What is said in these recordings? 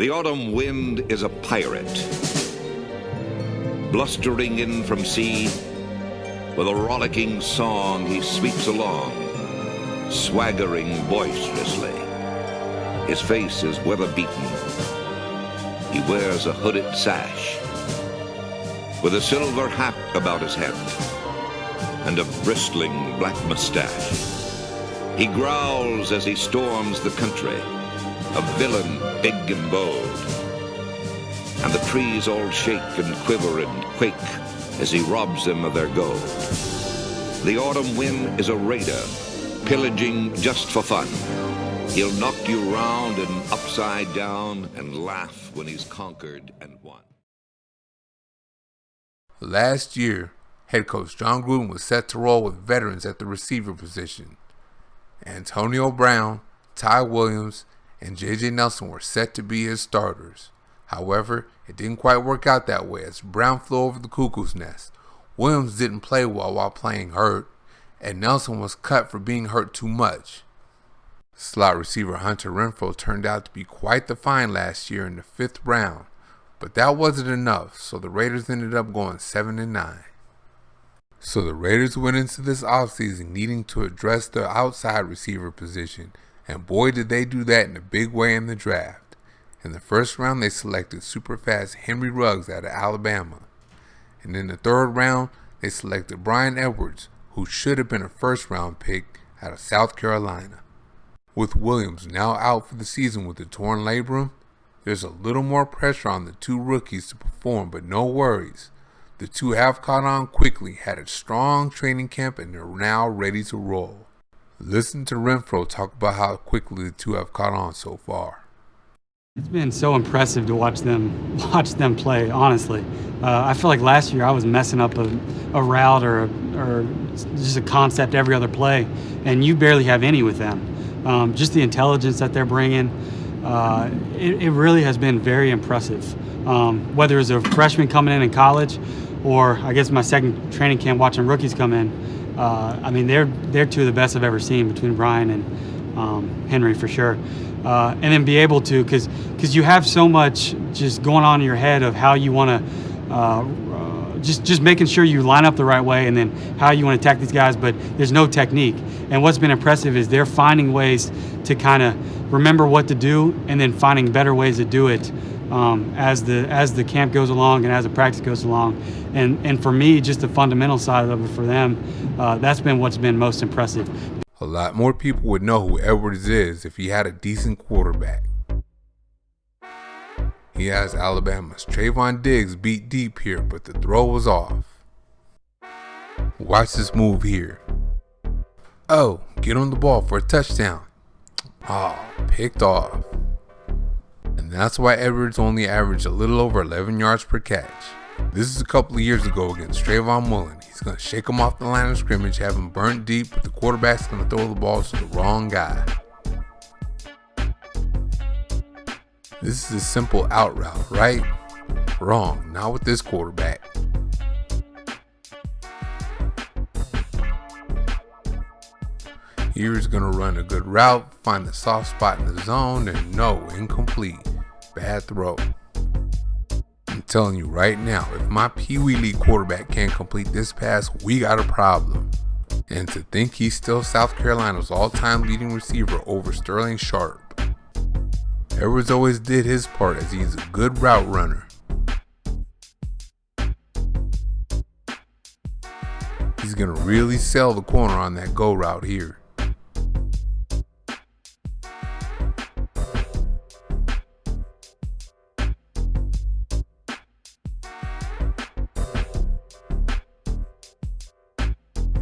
The autumn wind is a pirate, blustering in from sea. With a rollicking song he sweeps along, swaggering boisterously. His face is weather-beaten. He wears a hooded sash, with a silver hat about his head, and a bristling black mustache. He growls as he storms the country, a villain big and bold. And the trees all shake and quiver and quake as he robs them of their gold. The autumn wind is a raider, pillaging just for fun. He'll knock you round and upside down and laugh when he's conquered and won. Last year, head coach John Gruden was set to roll with veterans at the receiver position. Antonio Brown, Ty Williams, and J.J. Nelson were set to be his starters. However, it didn't quite work out that way as Brown flew over the cuckoo's nest. Williams didn't play well while playing hurt, and Nelson was cut for being hurt too much. Slot receiver Hunter Renfrow turned out to be quite the find last year in the 5th round, but that wasn't enough, so the Raiders ended up going 7-9. So the Raiders went into this offseason needing to address the outside receiver position, and boy did they do that in a big way in the draft. In the 1st round, they selected super fast Henry Ruggs out of Alabama. And in the 3rd round, they selected Bryan Edwards, who should have been a 1st round pick out of South Carolina. With Williams now out for the season with a torn labrum, there's a little more pressure on the two rookies to perform, but no worries. The two have caught on quickly, had a strong training camp, and they're now ready to roll. Listen to Renfrow talk about how quickly the two have caught on so far. It's been so impressive to watch them play, honestly. I feel like last year I was messing up a route or just a concept every other play, and you barely have any with them. Just the intelligence that they're bringing, it really has been very impressive. Whether it's a freshman coming in college or I guess my second training camp watching rookies come in, I mean, they're two of the best I've ever seen between Bryan and Henry for sure. And then be able to, because you have so much just going on in your head of how you want to, just making sure you line up the right way and then how you want to attack these guys, but there's no technique. And what's been impressive is they're finding ways to kind of remember what to do and then finding better ways to do it as the camp goes along and as the practice goes along. And for me, just the fundamental side of it for them, that's been what's been most impressive. A lot more people would know who Edwards is if he had a decent quarterback. He has Alabama's Trayvon Diggs beat deep here, but the throw was off. Watch this move here. Oh, get on the ball for a touchdown. Oh, picked off. And that's why Edwards only averaged a little over 11 yards per catch. This is a couple of years ago against Trayvon Mullen. He's going to shake him off the line of scrimmage, have him burnt deep, but the quarterback's going to throw the ball to the wrong guy. This is a simple out route, right? Wrong, not with this quarterback. Here he's going to run a good route, find the soft spot in the zone, and no, incomplete. Bad throw. I'm telling you right now, if my Pee Wee League quarterback can't complete this pass, we got a problem. And to think he's still South Carolina's all-time leading receiver over Sterling Sharp. Edwards always did his part as he's a good route runner. He's going to really sell the corner on that go route here.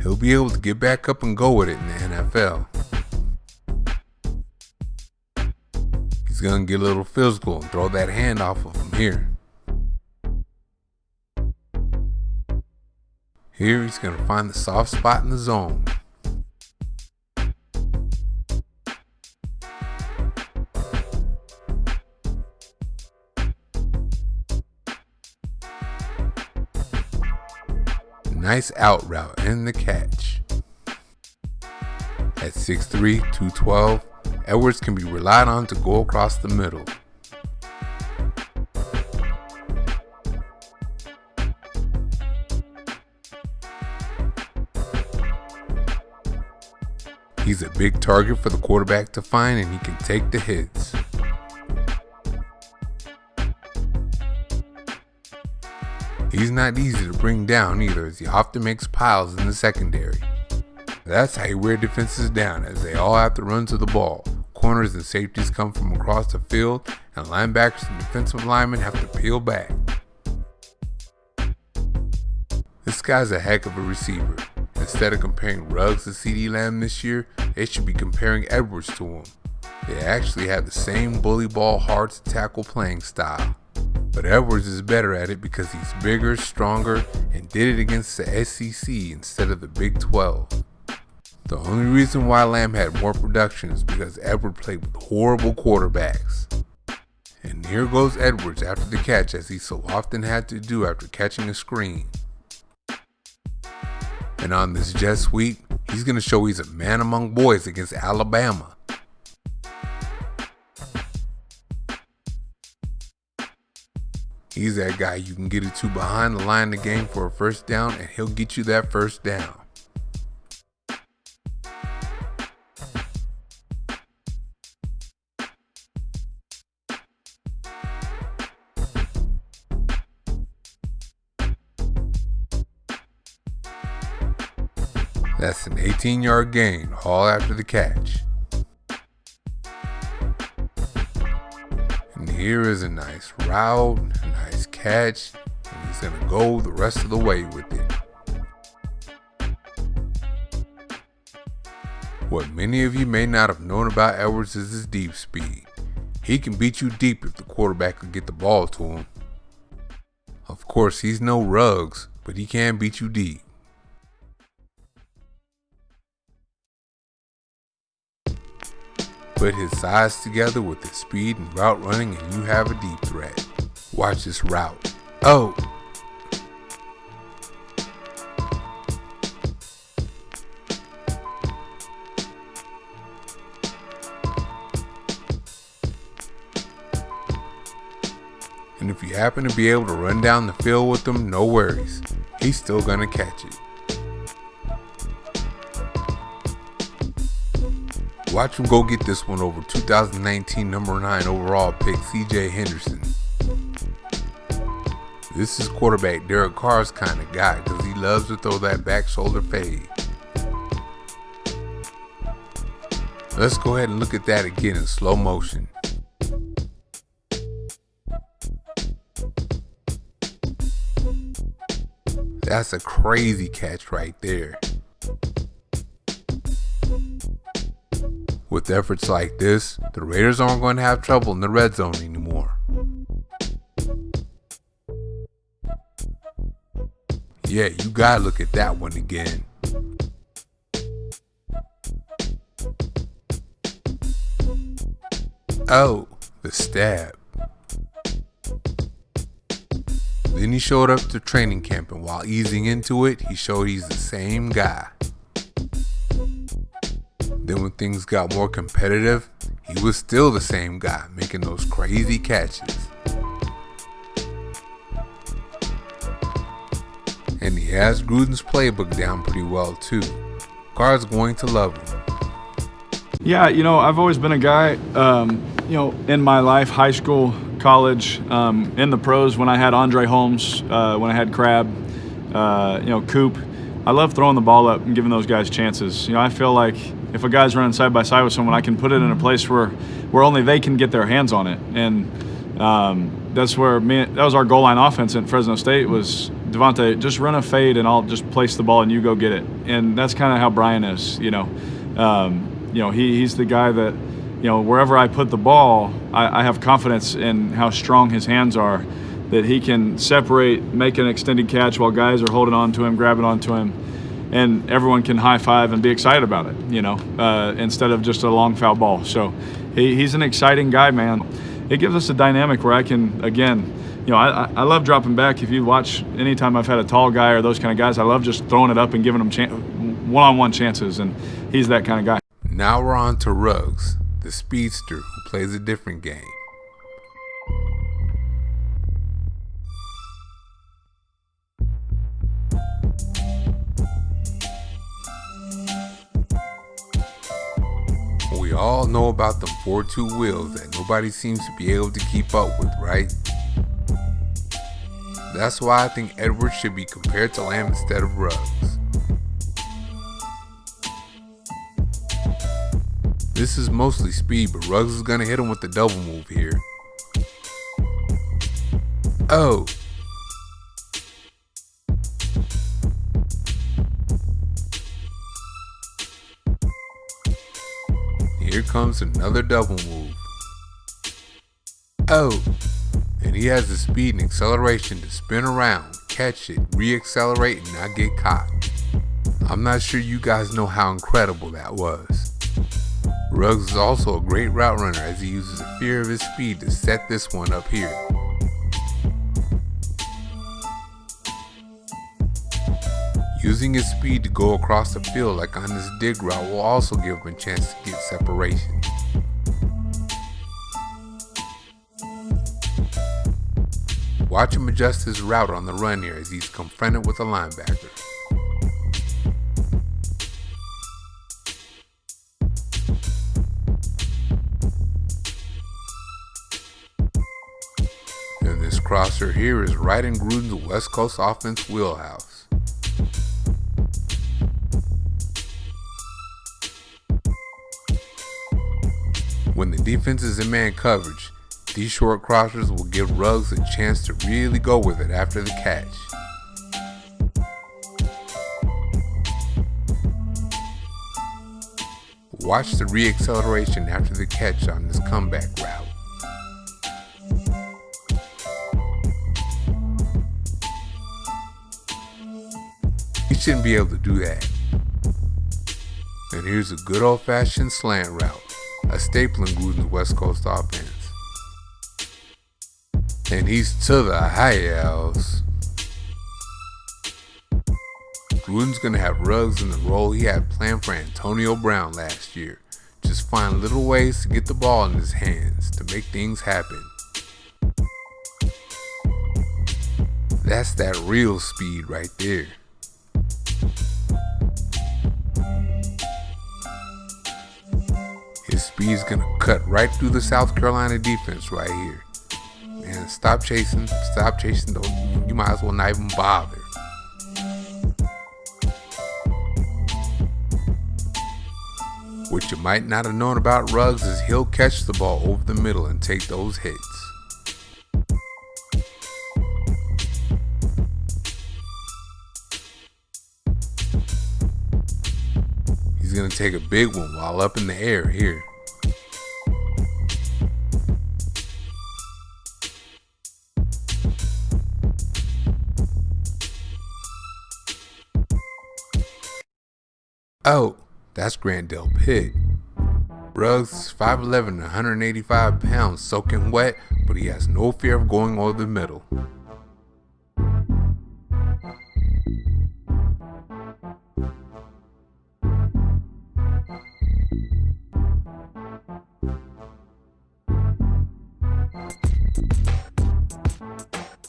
He'll be able to get back up and go with it in the NFL. He's going to get a little physical and throw that hand off of him here. Here he's going to find the soft spot in the zone. Nice out route and the catch. At 6'3", 212, Edwards can be relied on to go across the middle. He's a big target for the quarterback to find, and he can take the hits. He's not easy to bring down either, as he often makes piles in the secondary. That's how you wear defenses down, as they all have to run to the ball. Corners and safeties come from across the field, and linebackers and defensive linemen have to peel back. This guy's a heck of a receiver. Instead of comparing Ruggs to CeeDee Lamb this year, they should be comparing Edwards to him. They actually have the same bully ball, hard to tackle playing style. But Edwards is better at it because he's bigger, stronger, and did it against the SEC instead of the Big 12. The only reason why Lamb had more production is because Edwards played with horrible quarterbacks. And here goes Edwards after the catch, as he so often had to do after catching a screen. And on this jet sweep, he's going to show he's a man among boys against Alabama. He's that guy you can get it to behind the line of the game for a first down, and he'll get you that first down. That's an 18-yard gain, all after the catch. And here is a nice route, a nice catch, and he's going to go the rest of the way with it. What many of you may not have known about Edwards is his deep speed. He can beat you deep if the quarterback can get the ball to him. Of course, he's no Ruggs, but he can beat you deep. Put his size together with his speed and route running, and you have a deep threat. Watch this route. Oh! And if you happen to be able to run down the field with him, no worries. He's still gonna catch it. Watch him go get this one over 2019 number 9 overall pick C.J. Henderson. This is quarterback Derek Carr's kind of guy because he loves to throw that back shoulder fade. Let's go ahead and look at that again in slow motion. That's a crazy catch right there. With efforts like this, the Raiders aren't going to have trouble in the red zone anymore. Yeah, you gotta look at that one again. Oh, the stab. Then he showed up to training camp, and while easing into it, he showed he's the same guy. Then when things got more competitive, he was still the same guy, making those crazy catches. And he has Gruden's playbook down pretty well too. Carr's going to love him. Yeah, I've always been a guy, in my life, high school, college, in the pros, when I had Andre Holmes, when I had Crab, Coop. I love throwing the ball up and giving those guys chances. I feel like if a guy's running side by side with someone, I can put it in a place where only they can get their hands on it. And that's where that was our goal line offense at Fresno State was, Devontae, just run a fade and I'll just place the ball and you go get it. And that's kind of how Bryan is, he's the guy that, wherever I put the ball, I have confidence in how strong his hands are, that he can separate, make an extended catch while guys are holding on to him, grabbing onto him, and everyone can high five and be excited about it, instead of just a long foul ball. So he's an exciting guy, man. It gives us a dynamic where I can, again, I love dropping back. If you watch, anytime I've had a tall guy or those kind of guys, I love just throwing it up and giving them one-on-one chances, and he's that kind of guy. Now we're on to Ruggs, the speedster who plays a different game. We all know about them 4.2 wheels that nobody seems to be able to keep up with, right? That's why I think Edwards should be compared to Lamb instead of Ruggs. This is mostly speed, but Ruggs is going to hit him with the double move here. Oh! Here comes another double move. Oh! And he has the speed and acceleration to spin around, catch it, re-accelerate, and not get caught. I'm not sure you guys know how incredible that was. Ruggs is also a great route runner as he uses the fear of his speed to set this one up here. Using his speed to go across the field like on this dig route will also give him a chance to get separation. Watch him adjust his route on the run here as he's confronted with a linebacker. And this crosser here is right in Gruden's West Coast offense wheelhouse. When the defense is in man coverage, these short crossers will give Ruggs a chance to really go with it after the catch. Watch the re-acceleration after the catch on this comeback route. He shouldn't be able to do that. And here's a good old-fashioned slant route, a staple in Gruden's West Coast offense. And he's to the house. Gruden's going to have Ruggs in the role he had planned for Antonio Brown last year. Just find little ways to get the ball in his hands to make things happen. That's that real speed right there. His speed's going to cut right through the South Carolina defense right here. Man, stop chasing, don't, you might as well not even bother. What you might not have known about Ruggs is he'll catch the ball over the middle and take those hits. He's going to take a big one while up in the air here. Oh, that's Grandel Pitt. Ruggs is 5'11 and 185 pounds soaking wet, but he has no fear of going over the middle.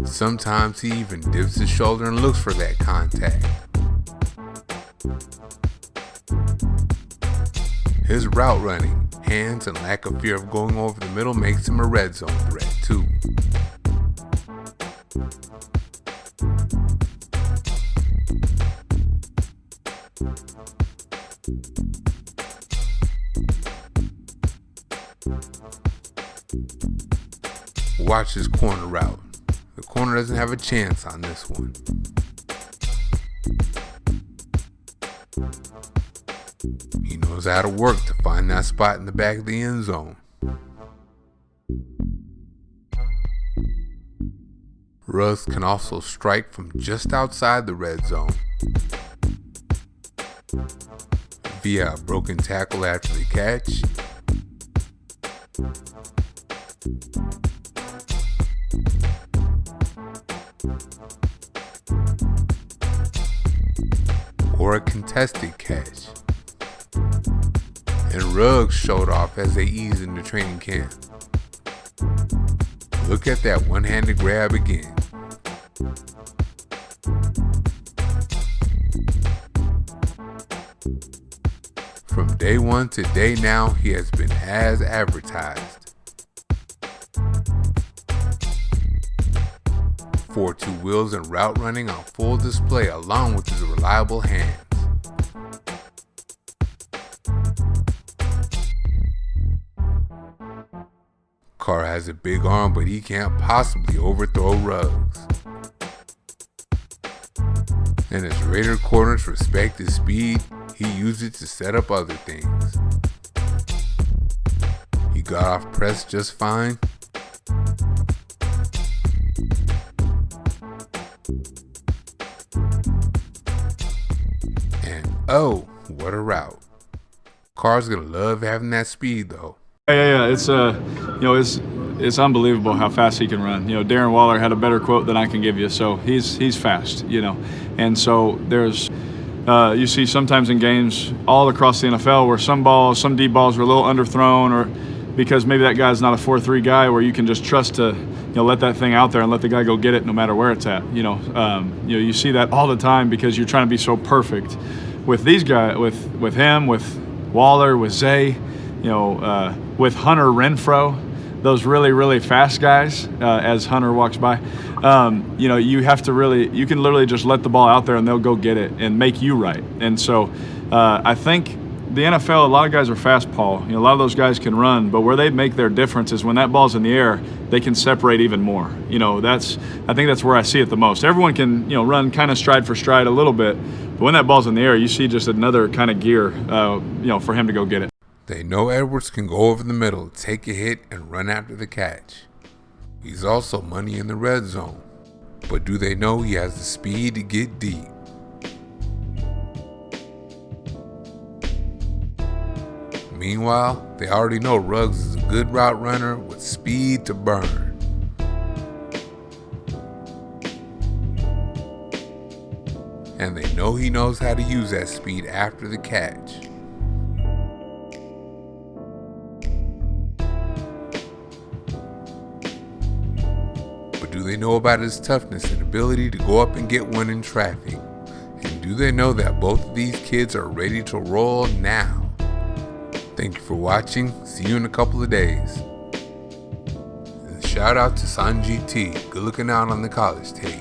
Sometimes he even dips his shoulder and looks for that contact. His route running, hands, and lack of fear of going over the middle makes him a red zone threat too. Watch his corner route. The corner doesn't have a chance on this one. He knows how to work to find that spot in the back of the end zone. Ruggs can also strike from just outside the red zone via a broken tackle after the catch, or a contested catch. And Ruggs showed off as they eased into training camp. Look at that one-handed grab again. From day one to day now, he has been as advertised. 4.2 wheels and route running on full display along with his reliable hands. Carr has a big arm, but he can't possibly overthrow Ruggs. And as Raider corners respect his speed, he used it to set up other things. He got off press just fine. And oh, what a route. Carr's gonna love having that speed though. Yeah. It's unbelievable how fast he can run. Darren Waller had a better quote than I can give you. So he's fast. And so there's you see sometimes in games all across the NFL where some deep balls are a little underthrown, or because maybe that guy's not a 4.3 guy where you can just trust to let that thing out there and let the guy go get it no matter where it's at. You see that all the time because you're trying to be so perfect. With these guys, with him, with Waller, with Zay, with Hunter Renfrow, those really, really fast guys, as Hunter walks by, you have to you can literally just let the ball out there and they'll go get it and make you right. And so I think the NFL, a lot of guys are fast, Paul. A lot of those guys can run, but where they make their difference is when that ball's in the air, they can separate even more. I think that's where I see it the most. Everyone can, run kind of stride for stride a little bit, but when that ball's in the air, you see just another kind of gear, for him to go get it. They know Edwards can go over the middle, take a hit, and run after the catch. He's also money in the red zone. But do they know he has the speed to get deep? Meanwhile, they already know Ruggs is a good route runner with speed to burn. And they know he knows how to use that speed after the catch. Do they know about his toughness and ability to go up and get one in traffic? And do they know that both of these kids are ready to roll now? Thank you for watching. See you in a couple of days. And shout out to Sanjit T. Good looking out on the college tape.